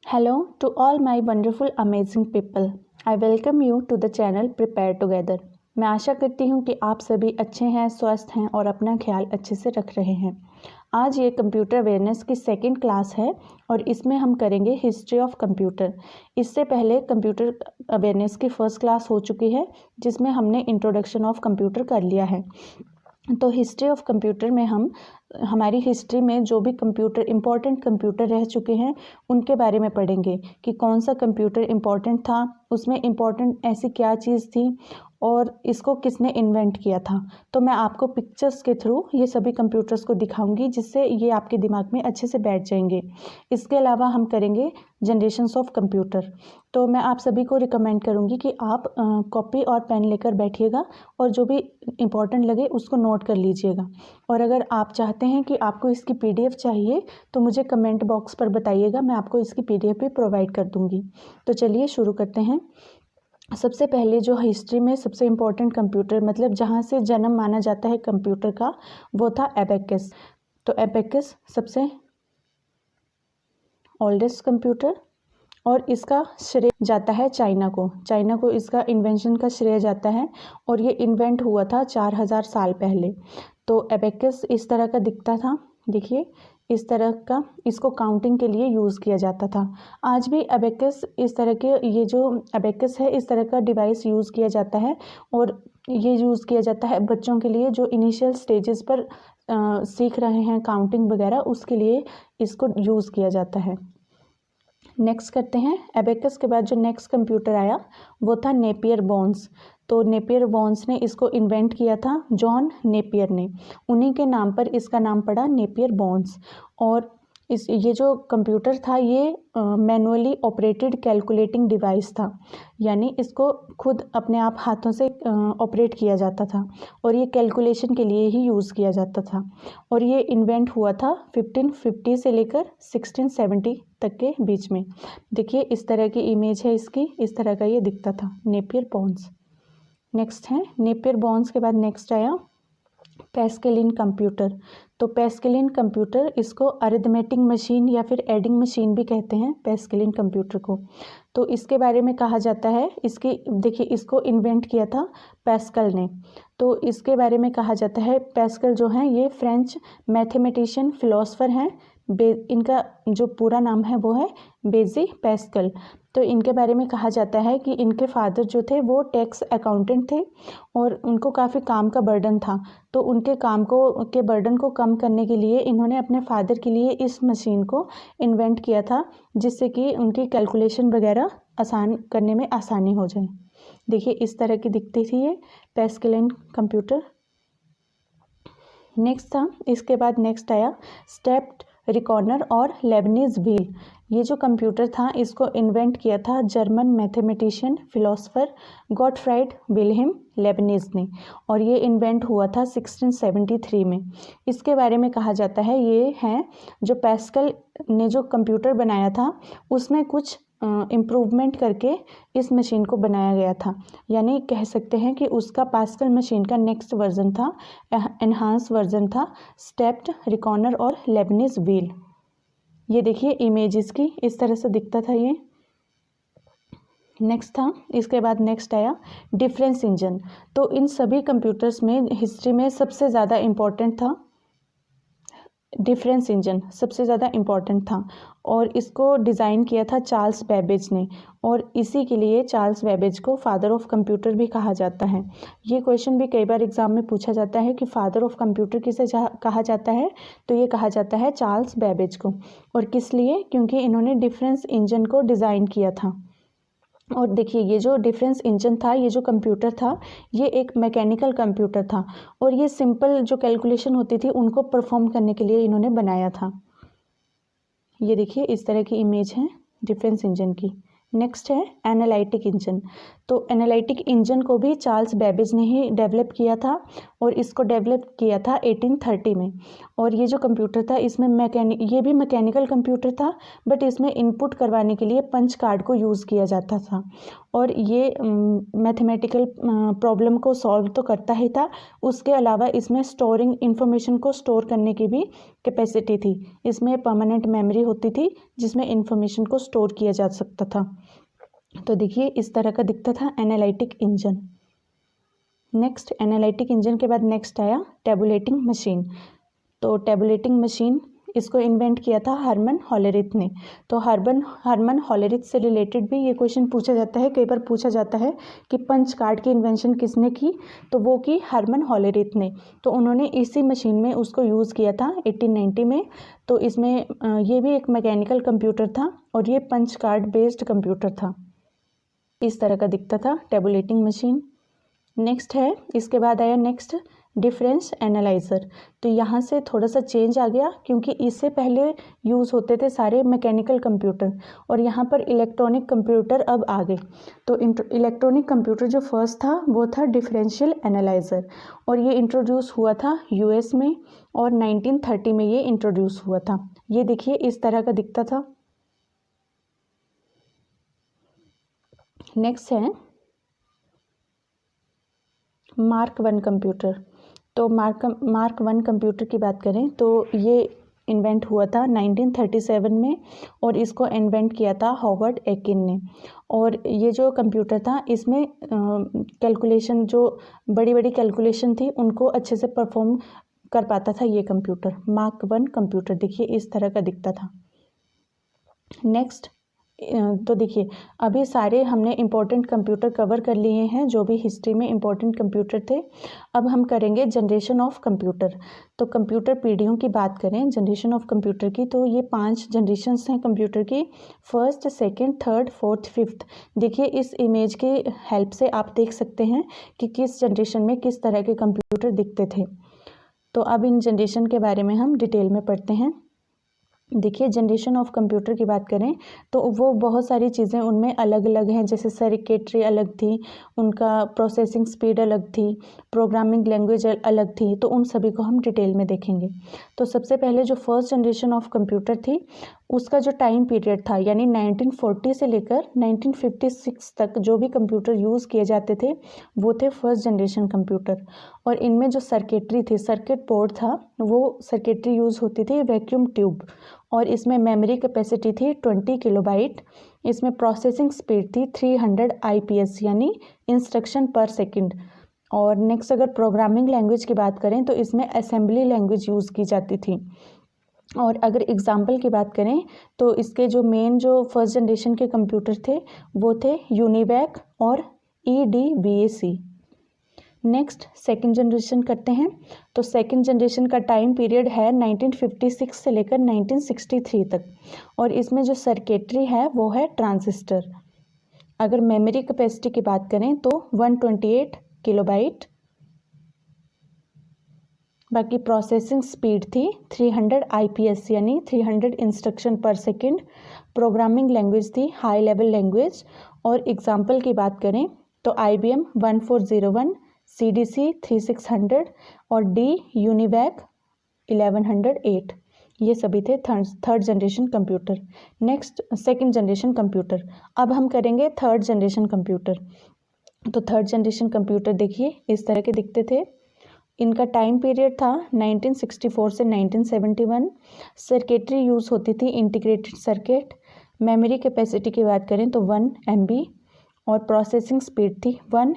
Hello to all my wonderful amazing people. I welcome you to the channel Prepare Together. मैं आशा करती हूँ कि आप सभी अच्छे हैं, स्वस्थ हैं और अपना ख्याल अच्छे से रख रहे हैं। आज ये कंप्यूटर अवेयरनेस की सेकंड क्लास है और इसमें हम करेंगे हिस्ट्री ऑफ कंप्यूटर। इससे पहले कंप्यूटर अवेयरनेस की फर्स्ट क्लास हो चुकी है जिसमें हमने इंट्रोडक्शन ऑफ कंप्यूटर कर लिया है। तो हिस्ट्री ऑफ कंप्यूटर में हम हमारी हिस्ट्री में जो भी कंप्यूटर इम्पोर्टेंट कंप्यूटर रह चुके हैं उनके बारे में पढ़ेंगे कि कौन सा कंप्यूटर इम्पोर्टेंट था, उसमें इम्पोर्टेंट ऐसी क्या चीज़ थी और इसको किसने इन्वेंट किया था। तो मैं आपको पिक्चर्स के थ्रू ये सभी कंप्यूटर्स को दिखाऊंगी जिससे ये आपके दिमाग में अच्छे से बैठ जाएंगे। इसके अलावा हम करेंगे जनरेशन्स ऑफ कंप्यूटर। तो मैं आप सभी को रिकमेंड करूँगी कि आप कॉपी और पेन लेकर बैठिएगा और जो भी इम्पोर्टेंट लगे उसको नोट कर लीजिएगा। और अगर आप चाहते हैं कि आपको इसकी PDF चाहिए तो मुझे कमेंट बॉक्स पर बताइएगा, मैं आपको इसकी PDF भी प्रोवाइड कर दूँगी। तो चलिए शुरू करते हैं। सबसे पहले जो हिस्ट्री में सबसे इम्पोर्टेंट कंप्यूटर मतलब जहाँ से जन्म माना जाता है कंप्यूटर का वो था एबेकस। तो एबेकस सबसे ओल्डेस्ट कंप्यूटर और इसका श्रेय जाता है चाइना को इसका इन्वेंशन का श्रेय जाता है और ये इन्वेंट हुआ था 4000 साल पहले। तो एबेकस इस तरह का दिखता था, देखिए इस तरह का, इसको काउंटिंग के लिए यूज़ किया जाता था। आज भी एबेकस इस तरह के ये जो एबेकस है इस तरह का डिवाइस यूज़ किया जाता है और ये यूज़ किया जाता है बच्चों के लिए जो इनिशियल स्टेजेस पर सीख रहे हैं काउंटिंग वगैरह, उसके लिए इसको यूज़ किया जाता है। नेक्स्ट करते हैं। एबेकस के बाद जो नेक्स्ट कंप्यूटर आया वो था नेपियर बोन्स। तो नेपियर बोन्स ने इसको इन्वेंट किया था जॉन नेपियर ने, उन्हीं के नाम पर इसका नाम पड़ा नेपियर बोन्स। और ये जो कंप्यूटर था ये मैनुअली ऑपरेटेड कैलकुलेटिंग डिवाइस था, यानी इसको खुद अपने आप हाथों से ऑपरेट किया जाता था और ये कैलकुलेशन के लिए ही यूज़ किया जाता था। और ये इन्वेंट हुआ था 1550 से लेकर 1670 तक के बीच में। देखिए इस तरह की इमेज है इसकी, इस तरह का ये दिखता था नेपियर बोन्स। नेक्स्ट है नेपियर बोन्स के बाद नेक्स्ट आया पैस्केलिन कंप्यूटर। तो पैस्केलिन कंप्यूटर इसको अरिथमेटिक मशीन या फिर एडिंग मशीन भी कहते हैं पैस्केलिन कंप्यूटर को। तो इसके बारे में कहा जाता है, इसकी देखिए इसको इन्वेंट किया था पैस्कल ने। तो इसके बारे में कहा जाता है पैस्कल जो हैं ये फ्रेंच मैथमेटिशियन फिलोसफर हैं। इनका जो पूरा नाम है वो है बेजी पैस्कल। तो इनके बारे में कहा जाता है कि इनके फादर जो थे वो टैक्स अकाउंटेंट थे और उनको काफ़ी काम का बर्डन था। तो उनके काम के बर्डन को कम करने के लिए इन्होंने अपने फादर के लिए इस मशीन को इन्वेंट किया था जिससे कि उनकी कैलकुलेशन वगैरह आसान करने में आसानी हो जाए। देखिए इस तरह की दिखती थी ये पैस्केलिन कंप्यूटर। नेक्स्ट था, इसके बाद नेक्स्ट आया स्टेप्ड रिकॉर्डर और लेबनीज व्हील। ये जो कंप्यूटर था इसको इन्वेंट किया था German mathematician philosopher Gottfried Wilhelm Lebanese ने और ये इन्वेंट हुआ था 1673 में। इसके बारे में कहा जाता है ये है जो पैस्कल ने जो कंप्यूटर बनाया था उसमें कुछ इम्प्रूवमेंट करके इस मशीन को बनाया गया था, यानी कह सकते हैं कि उसका पास्कल मशीन का नेक्स्ट वर्जन था, एनहांस वर्जन था स्टेप्ड रिकॉर्डर और लेबनीज व्हील। ये देखिए इमेजेस की इस तरह से दिखता था ये। नेक्स्ट था, इसके बाद नेक्स्ट आया डिफरेंस इंजन। तो इन सभी कंप्यूटर्स में हिस्ट्री में सबसे ज़्यादा इम्पोर्टेंट था डिफरेंस इंजन, सबसे ज़्यादा इम्पॉर्टेंट था और इसको डिज़ाइन किया था चार्ल्स बेबेज ने और इसी के लिए चार्ल्स बेबेज को फादर ऑफ कंप्यूटर भी कहा जाता है। ये क्वेश्चन भी कई बार एग्जाम में पूछा जाता है कि फादर ऑफ कंप्यूटर किसे कहा जाता है, तो ये कहा जाता है चार्ल्स बेबेज को। और किस लिए? क्योंकि इन्होंने डिफरेंस इंजन को डिज़ाइन किया था। और देखिए ये जो डिफरेंस इंजन था, ये जो कंप्यूटर था ये एक मैकेनिकल कंप्यूटर था और ये सिंपल जो कैलकुलेशन होती थी उनको परफॉर्म करने के लिए इन्होंने बनाया था। ये देखिए इस तरह की इमेज है डिफरेंस इंजन की। नेक्स्ट है एनालिटिक इंजन। तो एनालिटिक इंजन को भी चार्ल्स बेबेज ने ही डेवलप किया था और इसको डेवलप किया था 1830 में। और ये जो कंप्यूटर था इसमें ये भी मैकेनिकल कंप्यूटर था बट इसमें इनपुट करवाने के लिए पंच कार्ड को यूज़ किया जाता था और ये मैथमेटिकल प्रॉब्लम को सॉल्व तो करता ही था, उसके अलावा इसमें स्टोरिंग इंफॉर्मेशन को स्टोर करने की भी कैपेसिटी थी। इसमें परमानेंट मेमोरी होती थी जिसमें इंफॉर्मेशन को स्टोर किया जा सकता था। तो देखिए इस तरह का दिखता था analytic engine. Next analytic engine के बाद नेक्स्ट आया टैबुलेटिंग मशीन। तो टैबुलेटिंग मशीन इसको इन्वेंट किया था हरमन हॉलेरिथ ने। तो हरमन हॉलेरिथ से रिलेटेड भी ये क्वेश्चन पूछा जाता है, कई बार पूछा जाता है कि पंच कार्ड की इन्वेंशन किसने की, तो वो की हरमन हॉलेरिथ ने। तो उन्होंने इसी मशीन में उसको यूज़ किया था 1890 में। तो इसमें ये भी एक मैकेनिकल कंप्यूटर था और ये पंच कार्ड बेस्ड कंप्यूटर था। इस तरह का दिखता था टैबुलेटिंग मशीन। नेक्स्ट है, इसके बाद आया नेक्स्ट डिफरेंस एनालाइज़र। तो यहाँ से थोड़ा सा चेंज आ गया क्योंकि इससे पहले यूज़ होते थे सारे मैकेनिकल कंप्यूटर और यहाँ पर इलेक्ट्रॉनिक कंप्यूटर अब आ गए। तो इलेक्ट्रॉनिक कंप्यूटर जो फर्स्ट था वो था डिफरेंशियल एनालाइज़र और ये इंट्रोड्यूस हुआ था यूएस में और 1930 में ये इंट्रोड्यूस हुआ था। ये देखिए इस तरह का दिखता था। नेक्स्ट है मार्क 1 कंप्यूटर। तो मार्क 1 कंप्यूटर की बात करें तो ये इन्वेंट हुआ था 1937 में और इसको इन्वेंट किया था हॉवर्ड एकिन ने। और ये जो कंप्यूटर था इसमें कैलकुलेशन, जो बड़ी बड़ी कैलकुलेशन थी उनको अच्छे से परफॉर्म कर पाता था ये कंप्यूटर। मार्क 1 कंप्यूटर देखिए इस तरह का दिखता था। नेक्स्ट, तो देखिए अभी सारे हमने इम्पोर्टेंट कंप्यूटर कवर कर लिए हैं जो भी हिस्ट्री में इम्पोर्टेंट कंप्यूटर थे। अब हम करेंगे जनरेशन ऑफ कंप्यूटर। तो कंप्यूटर पीढ़ियों की बात करें जनरेशन ऑफ कंप्यूटर की, तो ये 5 जनरेशन्स हैं कंप्यूटर की, first, second, third, fourth, fifth. देखिए इस इमेज की हेल्प से आप देख सकते हैं कि किस जनरेशन में किस तरह के कंप्यूटर दिखते थे। तो अब इन जनरेशन के बारे में हम डिटेल में पढ़ते हैं। देखिए जनरेशन ऑफ कंप्यूटर की बात करें तो वो बहुत सारी चीज़ें उनमें अलग अलग हैं, जैसे सर्किटरी अलग थी, उनका प्रोसेसिंग स्पीड अलग थी, प्रोग्रामिंग लैंग्वेज अलग थी। तो उन सभी को हम डिटेल में देखेंगे। तो सबसे पहले जो फर्स्ट जनरेशन ऑफ कंप्यूटर थी उसका जो टाइम पीरियड था यानी 1940 से लेकर 1956 तक जो भी कंप्यूटर यूज़ किए जाते थे वो थे फर्स्ट जनरेशन कंप्यूटर। और इनमें जो सर्किटरी थी, सर्किट बोर्ड था, वो सर्किटरी यूज़ होती थी वैक्यूम ट्यूब और इसमें मेमोरी कैपेसिटी थी 20 किलोबाइट। इसमें प्रोसेसिंग स्पीड थी 300 IPS यानी इंस्ट्रक्शन पर सेकंड। और नेक्स्ट अगर प्रोग्रामिंग लैंग्वेज की बात करें तो इसमें असेंबली लैंग्वेज यूज़ की जाती थी। और अगर एग्जाम्पल की बात करें तो इसके जो मेन जो फर्स्ट जनरेशन के कंप्यूटर थे वो थे यूनिवैक और EDVAC। नेक्स्ट सेकंड जनरेशन करते हैं। तो सेकंड जनरेशन का टाइम पीरियड है 1956 से लेकर 1963 तक और इसमें जो सर्किटरी है वो है ट्रांजिस्टर। अगर मेमोरी कैपेसिटी की बात करें तो 128 किलोबाइट। बाकी प्रोसेसिंग स्पीड थी 300 IPS यानी 300 इंस्ट्रक्शन पर सेकंड। प्रोग्रामिंग लैंग्वेज थी हाई लेवल लैंग्वेज। और एग्जाम्पल की बात करें तो IBM 1401, CDC 3600 और D यूनिवैक 1108। ये सभी थे third generation computer. Next second generation computer. अब हम करेंगे थर्ड जनरेशन कंप्यूटर। तो थर्ड जनरेशन कंप्यूटर देखिए इस तरह के दिखते थे। इनका टाइम पीरियड था 1964 से 1971। सर्किटरी यूज़ होती थी इंटीग्रेटेड सर्किट। मेमोरी कैपेसिटी की बात करें तो 1 MB और प्रोसेसिंग स्पीड थी 1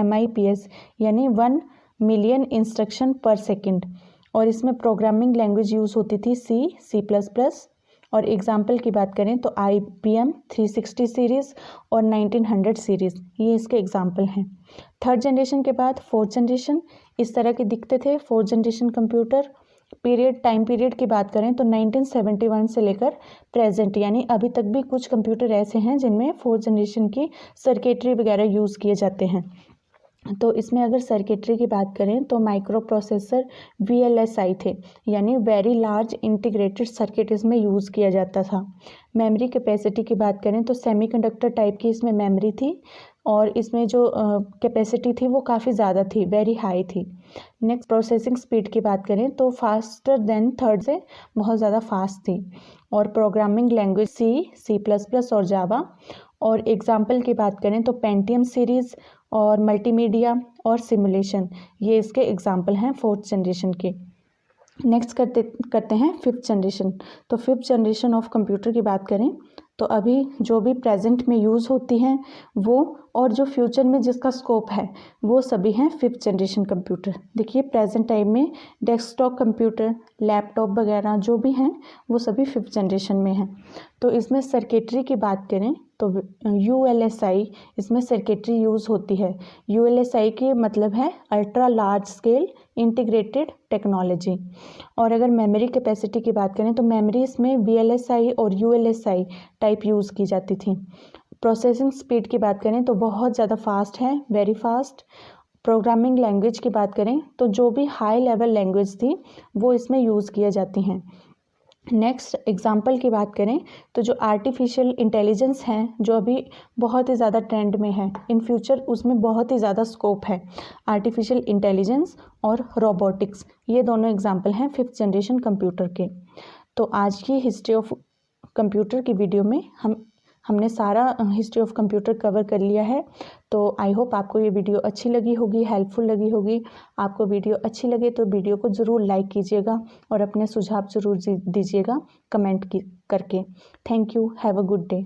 MIPS यानी 1 मिलियन इंस्ट्रक्शन पर सेकंड। और इसमें प्रोग्रामिंग लैंग्वेज यूज़ होती थी C++। और एग्जाम्पल की बात करें तो IBM 360 सीरीज़ और 1900 सीरीज़, ये इसके एग्जाम्पल हैं। थर्ड जनरेशन के बाद फोर्थ जनरेशन इस तरह के दिखते थे fourth generation computer. Time period की बात करें तो 1971 से लेकर प्रेजेंट यानी अभी तक भी कुछ कंप्यूटर ऐसे हैं जिनमें फोर्थ जनरेशन की सर्किटरी वगैरह यूज़ किए जाते हैं। तो इसमें अगर सर्किटरी की बात करें तो माइक्रो प्रोसेसर VLSI थे यानी वेरी लार्ज इंटीग्रेटेड सर्किट इसमें यूज़ किया जाता था। मेमोरी कैपेसिटी की बात करें तो सेमीकंडक्टर टाइप की इसमें मेमोरी थी और इसमें जो कैपेसिटी थी वो काफ़ी ज़्यादा थी, वेरी हाई थी। नेक्स्ट प्रोसेसिंग स्पीड की बात करें तो फास्टर देन थर्ड से बहुत ज़्यादा फास्ट थी। और प्रोग्रामिंग लैंग्वेज C++ और जावा। और एग्जाम्पल की बात करें तो पेंटियम सीरीज़ और मल्टीमीडिया और सिमुलेशन, ये इसके एग्जाम्पल हैं फोर्थ जनरेशन के। नेक्स्ट करते हैं फिफ्थ जनरेशन। तो फिफ्थ जनरेशन ऑफ कंप्यूटर की बात करें तो अभी जो भी प्रेजेंट में यूज़ होती हैं वो, और जो फ्यूचर में जिसका स्कोप है वो सभी हैं फिफ्थ जनरेशन कंप्यूटर। देखिए प्रेजेंट टाइम में डेस्कटॉप कंप्यूटर, लैपटॉप वगैरह जो भी हैं वो सभी फिफ्थ जनरेशन में हैं। तो इसमें सर्किटरी की बात करें तो ULSI इसमें सर्किटरी यूज़ होती है। ULSI के मतलब है ultra large scale integrated technology. और अगर मेमोरी कैपेसिटी की बात करें तो मेमोरी इसमें VLSI और ULSI टाइप यूज़ की जाती थी। प्रोसेसिंग स्पीड की बात करें तो बहुत ज़्यादा फास्ट है, वेरी फास्ट। प्रोग्रामिंग लैंग्वेज की बात करें तो जो भी हाई लेवल लैंग्वेज थी वो इसमें यूज़ किए जाती हैं। नेक्स्ट एग्जाम्पल की बात करें तो जो आर्टिफिशियल इंटेलिजेंस हैं जो अभी बहुत ही ज़्यादा ट्रेंड में है, इन फ्यूचर उसमें बहुत ही ज़्यादा स्कोप है। आर्टिफिशियल इंटेलिजेंस और रोबोटिक्स ये दोनों एग्जाम्पल हैं फिफ्थ जनरेशन कंप्यूटर के। तो आज की हिस्ट्री ऑफ कंप्यूटर की वीडियो में हमने सारा हिस्ट्री ऑफ कंप्यूटर कवर कर लिया है। तो आई होप आपको ये वीडियो अच्छी लगी होगी, हेल्पफुल लगी होगी। आपको वीडियो अच्छी लगे तो वीडियो को ज़रूर लाइक कीजिएगा और अपने सुझाव ज़रूर दीजिएगा कमेंट करके। Thank you, have a good day.